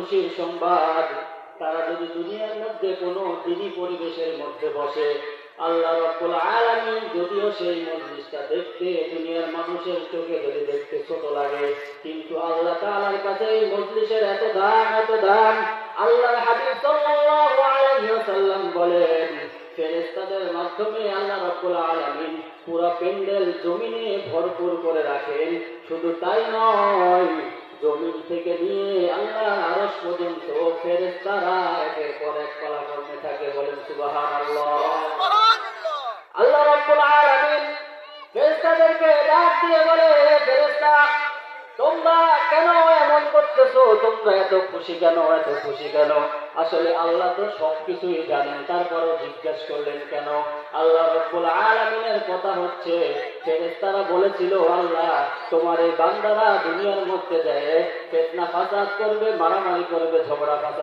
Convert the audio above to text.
খুশির সংবাদ, তারা যদি দুনিয়ার মধ্যে কোনো দিনী পরিবেশের মধ্যে বসে, আল্লাহ রাব্বুল আলামিন যদিও সেই মজলিসটা দেখতে দুনিয়ার মানুষের চোখে যদি দেখতে ছোট লাগে, কিন্তু আল্লাহ তাআলার কাছে এই মজলিসের এত দাম, এত দাম। আল্লাহর হাবিব সাল্লাল্লাহু আলাইহি ওয়াসাল্লাম বলেন, ফেরেশতাদের মাধ্যমে আল্লাহ রাব্বুল আলামিন পুরো প্যান্ডেল জমিনে ভরপুর করে রাখেন। শুধু তাই নয়, জমিন থেকে নিয়ে আল্লাহর আরশ পর্যন্ত ফেরেশতারা একের পর এক পালাক্রমে থাকে। বলেন সুবহানাল্লাহ। আল্লাহ রাব্বুল আলামিন ফেরেশতাদেরকে ডাক দিয়ে বলে, হে ফেরেশতা, তোমরা কেন এমন করতেছো? তোমরা এত খুশি কেন, এত খুশি কেন? আসলে আল্লাহ তো সবকিছুই জানেন, তারপরও জিজ্ঞাসা করলেন কেন? আল্লাহ রাব্বুল আলামিনের কথা হচ্ছে, ফেরেশতারা বলেছিল, আল্লাহ তোমার এই বান্দারা দুনিয়ার মধ্যে যায় ফিতনা ফাসাদ করবে, মারামারি করবে, ঝগড়া ফাসাদ